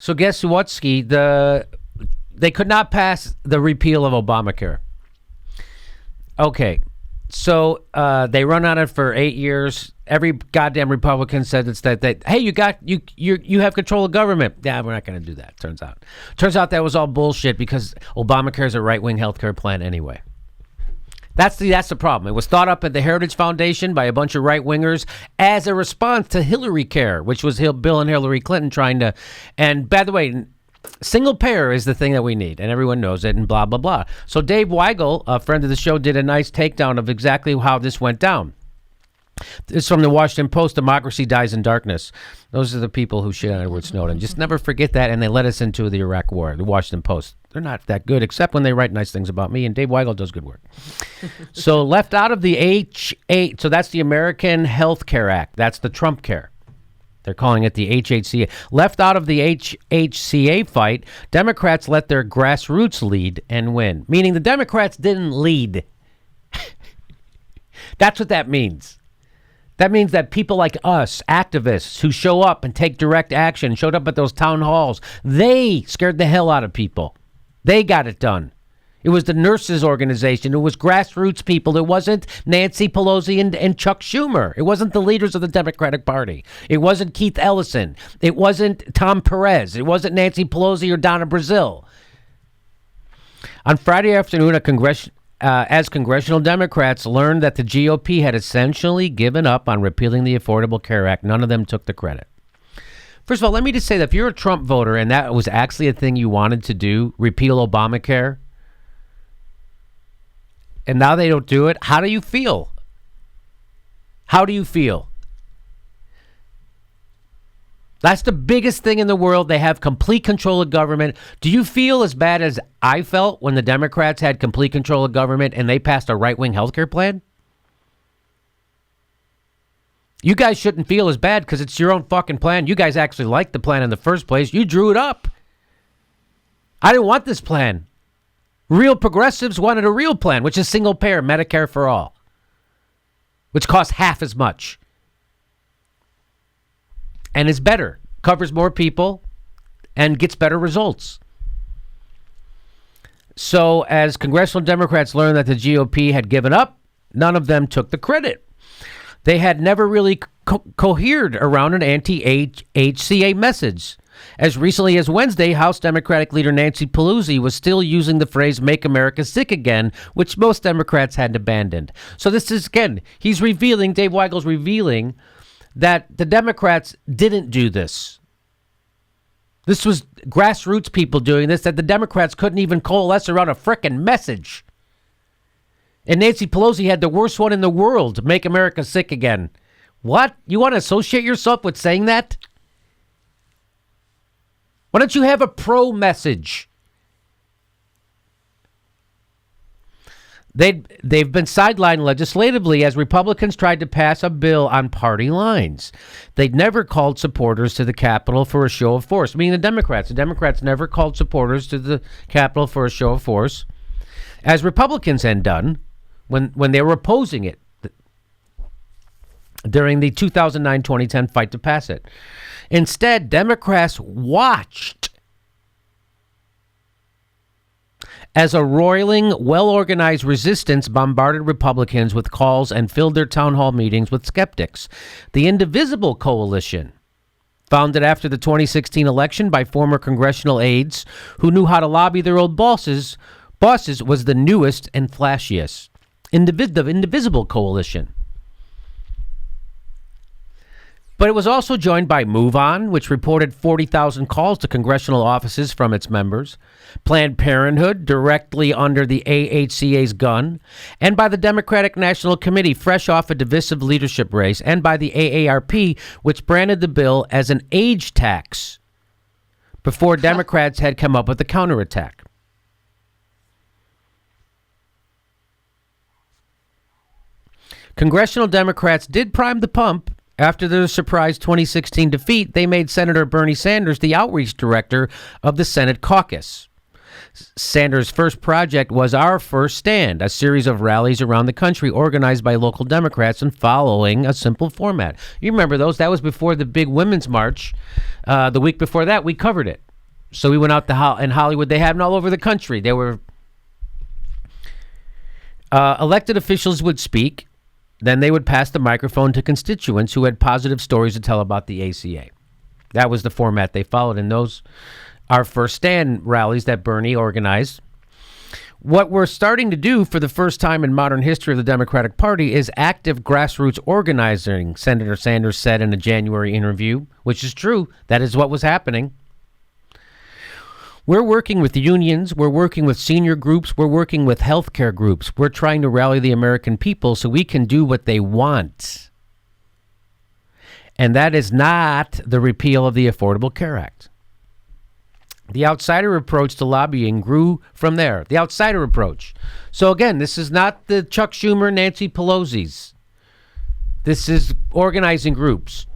So guess what, Ski? They could not pass the repeal of Obamacare. Okay, so they run on it for 8 years. Every goddamn Republican said it's that hey, you have control of government. Yeah, we're not going to do that. Turns out that was all bullshit because Obamacare is a right-wing healthcare plan anyway. That's the problem. It was thought up at the Heritage Foundation by a bunch of right-wingers as a response to Hillary Care, which was Bill and Hillary Clinton trying to. And by the way, single payer is the thing that we need, and everyone knows it, and blah, blah, blah. So Dave Weigel, a friend of the show, did a nice takedown of exactly how this went down. This is from the Washington Post, Democracy Dies in Darkness. Those are the people who shit on Edward Snowden. Just never forget that, and they led us into the Iraq War, the Washington Post. They're not that good, except when they write nice things about me, and Dave Weigel does good work. So left out of the H8, so that's the American Health Care Act. That's the Trump Care. They're calling it the AHCA. Left out of the AHCA fight, Democrats let their grassroots lead and win. Meaning the Democrats didn't lead. That's what that means. That means that people like us, activists who show up and take direct action, showed up at those town halls, they scared the hell out of people. They got it done. It was the nurses organization. It was grassroots people. It wasn't Nancy Pelosi and Chuck Schumer. It wasn't the leaders of the Democratic Party. It wasn't Keith Ellison. It wasn't Tom Perez. It wasn't Nancy Pelosi or Donna Brazile. On Friday afternoon, as congressional Democrats learned that the GOP had essentially given up on repealing the Affordable Care Act, none of them took the credit. First of all, let me just say that if you're a Trump voter and that was actually a thing you wanted to do, repeal Obamacare, and now they don't do it, how do you feel? How do you feel? That's the biggest thing in the world. They have complete control of government. Do you feel as bad as I felt when the Democrats had complete control of government and they passed a right-wing healthcare plan? You guys shouldn't feel as bad because it's your own fucking plan. You guys actually liked the plan in the first place. You drew it up. I didn't want this plan. Real progressives wanted a real plan, which is single payer Medicare for all, which costs half as much and is better, covers more people, and gets better results. So as congressional Democrats learned that the GOP had given up, none of them took the credit. They had never really cohered around an anti-AHCA message. As recently as Wednesday, House Democratic leader Nancy Pelosi was still using the phrase "Make America Sick Again," which most Democrats had abandoned. So this is, again, Dave Weigel's revealing that the Democrats didn't do this. This was grassroots people doing this, that the Democrats couldn't even coalesce around a frickin' message. And Nancy Pelosi had the worst one in the world, "Make America Sick Again." What? You want to associate yourself with saying that? Why don't you have a pro message? They've been sidelined legislatively as Republicans tried to pass a bill on party lines. They'd never called supporters to the Capitol for a show of force. Meaning the Democrats. The Democrats never called supporters to the Capitol for a show of force, as Republicans had done when they were opposing it during the 2009-2010 fight to pass it. Instead, Democrats watched as a roiling, well-organized resistance bombarded Republicans with calls and filled their town hall meetings with skeptics. The Indivisible Coalition, founded after the 2016 election by former congressional aides who knew how to lobby their old bosses, was the newest and flashiest. The Indivisible Coalition. But it was also joined by Move On, which reported 40,000 calls to congressional offices from its members, Planned Parenthood, directly under the AHCA's gun, and by the Democratic National Committee, fresh off a divisive leadership race, and by the AARP, which branded the bill as an age tax before Democrats had come up with a counterattack. Congressional Democrats did prime the pump. After their surprise 2016 defeat, they made Senator Bernie Sanders the outreach director of the Senate caucus. Sanders' first project was Our First Stand, a series of rallies around the country organized by local Democrats and following a simple format. You remember those? That was before the big women's march. The week before that, we covered it. So we went out in Hollywood. They had them all over the country. They were elected officials would speak. Then they would pass the microphone to constituents who had positive stories to tell about the ACA. That was the format they followed. And those are First Stand rallies that Bernie organized. What we're starting to do for the first time in modern history of the Democratic Party is active grassroots organizing, Senator Sanders said in a January interview, which is true. That is what was happening. We're working with unions. We're working with senior groups. We're working with healthcare groups. We're trying to rally the American people so we can do what they want. And that is not the repeal of the Affordable Care Act. The outsider approach to lobbying grew from there. The outsider approach. So again, this is not the Chuck Schumer, Nancy Pelosi's. This is organizing groups.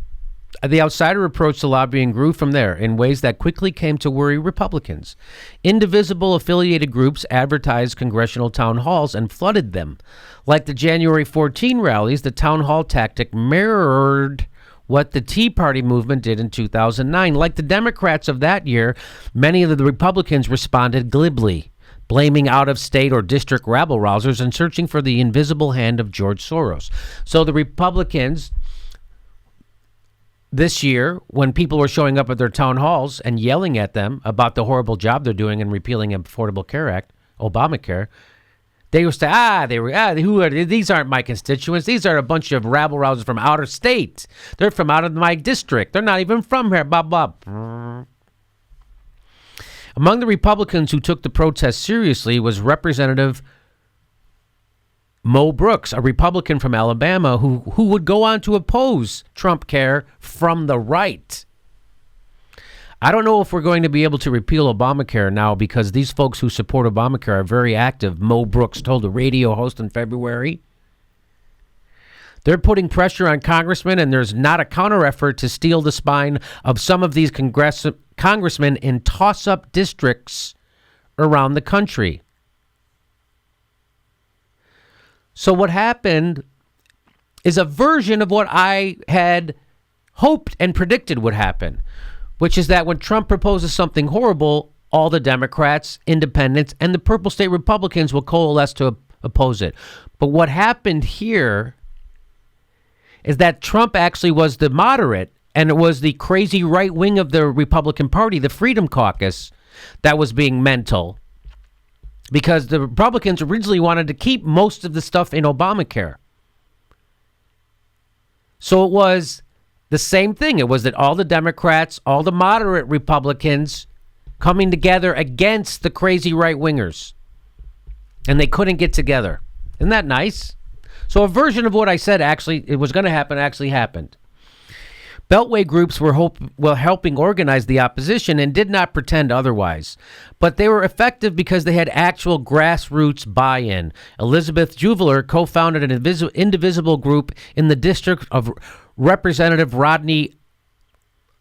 The outsider approach to lobbying grew from there in ways that quickly came to worry Republicans. Indivisible affiliated groups advertised congressional town halls and flooded them. Like the January 14 rallies, the town hall tactic mirrored what the Tea Party movement did in 2009. Like the Democrats of that year, many of the Republicans responded glibly, blaming out-of-state or district rabble-rousers and searching for the invisible hand of George Soros. So the Republicans this year, when people were showing up at their town halls and yelling at them about the horrible job they're doing in repealing the Affordable Care Act, Obamacare, they used to, who are these? Aren't my constituents. These are a bunch of rabble-rousers from out of state. They're from out of my district. They're not even from here, blah, blah. Among the Republicans who took the protest seriously was Representative Mo Brooks, a Republican from Alabama who would go on to oppose Trump care from the right. I don't know if we're going to be able to repeal Obamacare now because these folks who support Obamacare are very active, Mo Brooks told a radio host in February. They're putting pressure on congressmen, and there's not a counter effort to steal the spine of some of these congressmen in toss-up districts around the country. So what happened is a version of what I had hoped and predicted would happen, which is that when Trump proposes something horrible, all the Democrats, independents, and the purple state Republicans will coalesce to oppose it. But what happened here is that Trump actually was the moderate, and it was the crazy right wing of the Republican Party, the Freedom Caucus, that was being mental. Because the Republicans originally wanted to keep most of the stuff in Obamacare. So it was the same thing. It was that all the Democrats, all the moderate Republicans coming together against the crazy right-wingers. And they couldn't get together. Isn't that nice? So a version of what I said it was going to happen actually happened. Beltway groups were helping organize the opposition and did not pretend otherwise. But they were effective because they had actual grassroots buy-in. Elizabeth Juveler co-founded an indivisible group in the district of Representative Rodney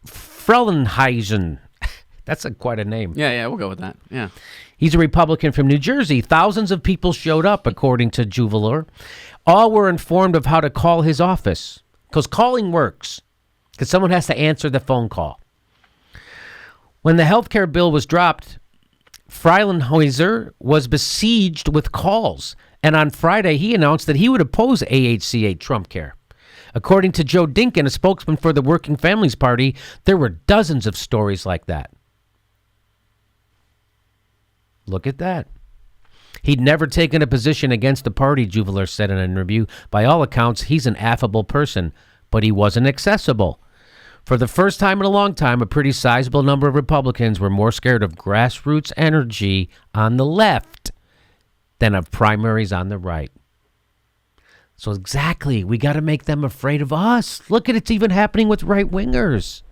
Frelinghuysen. That's quite a name. Yeah, we'll go with that. Yeah. He's a Republican from New Jersey. Thousands of people showed up, according to Juveler. All were informed of how to call his office, because calling works. Because someone has to answer the phone call. When the health care bill was dropped, Frelinghuysen was besieged with calls. And on Friday, he announced that he would oppose AHCA Trump care. According to Joe Dinkin, a spokesman for the Working Families Party, there were dozens of stories like that. Look at that. He'd never taken a position against the party, Juveler said in an interview. By all accounts, he's an affable person, but he wasn't accessible. For the first time in a long time, a pretty sizable number of Republicans were more scared of grassroots energy on the left than of primaries on the right. So exactly, we got to make them afraid of us. Look at it's even happening with right-wingers.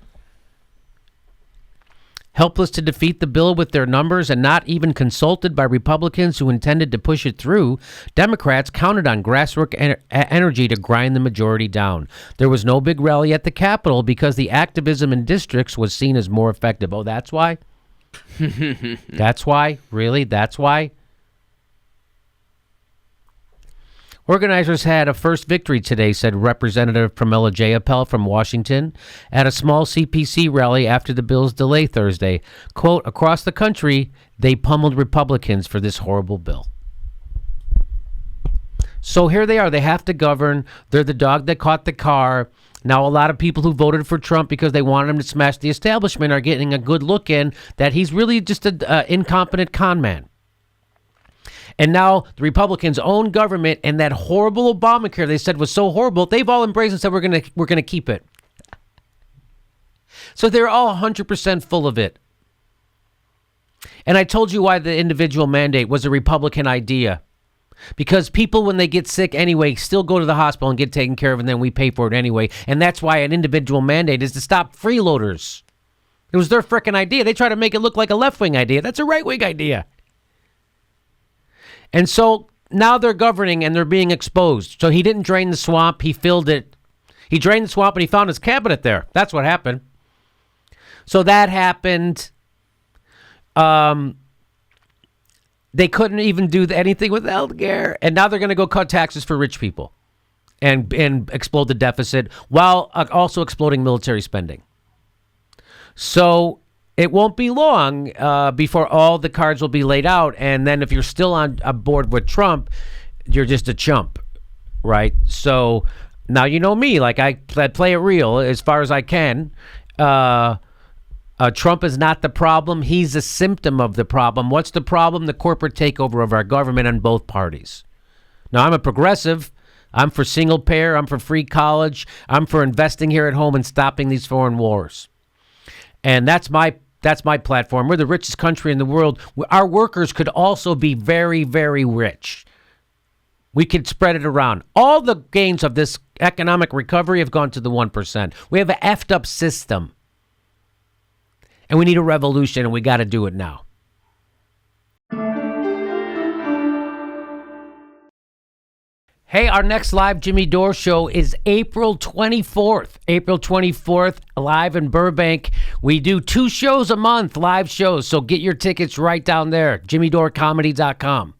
Helpless to defeat the bill with their numbers and not even consulted by Republicans who intended to push it through, Democrats counted on grassroots energy to grind the majority down. There was no big rally at the Capitol because the activism in districts was seen as more effective. Oh, that's why? That's why? Really? That's why? Organizers had a first victory today, said Representative Pramila Jayapal from Washington at a small CPC rally after the bill's delay Thursday. Quote, across the country, they pummeled Republicans for this horrible bill. So here they are. They have to govern. They're the dog that caught the car. Now, a lot of people who voted for Trump because they wanted him to smash the establishment are getting a good look in that he's really just an incompetent con man. And now the Republicans' own government and that horrible Obamacare they said was so horrible, they've all embraced and said we're gonna keep it. So they're all 100% full of it. And I told you why the individual mandate was a Republican idea. Because people, when they get sick anyway, still go to the hospital and get taken care of, and then we pay for it anyway. And that's why an individual mandate is to stop freeloaders. It was their frickin' idea. They try to make it look like a left-wing idea. That's a right-wing idea. And so now they're governing and they're being exposed. So he didn't drain the swamp. He filled it. He drained the swamp and he found his cabinet there. That's what happened. So that happened. They couldn't even do anything with healthcare. And now they're going to go cut taxes for rich people and explode the deficit while also exploding military spending. So it won't be long before all the cards will be laid out. And then if you're still on board with Trump, you're just a chump, right? So now you know me. Like I play it real as far as I can. Trump is not the problem. He's a symptom of the problem. What's the problem? The corporate takeover of our government on both parties. Now, I'm a progressive. I'm for single payer. I'm for free college. I'm for investing here at home and stopping these foreign wars. And that's my platform. We're the richest country in the world. Our workers could also be very, very rich. We could spread it around. All the gains of this economic recovery have gone to the 1%. We have an effed up system. And we need a revolution, and we got to do it now. Hey, our next live Jimmy Dore show is April 24th. April 24th, live in Burbank. We do 2 shows a month, live shows, so get your tickets right down there, jimmydorecomedy.com.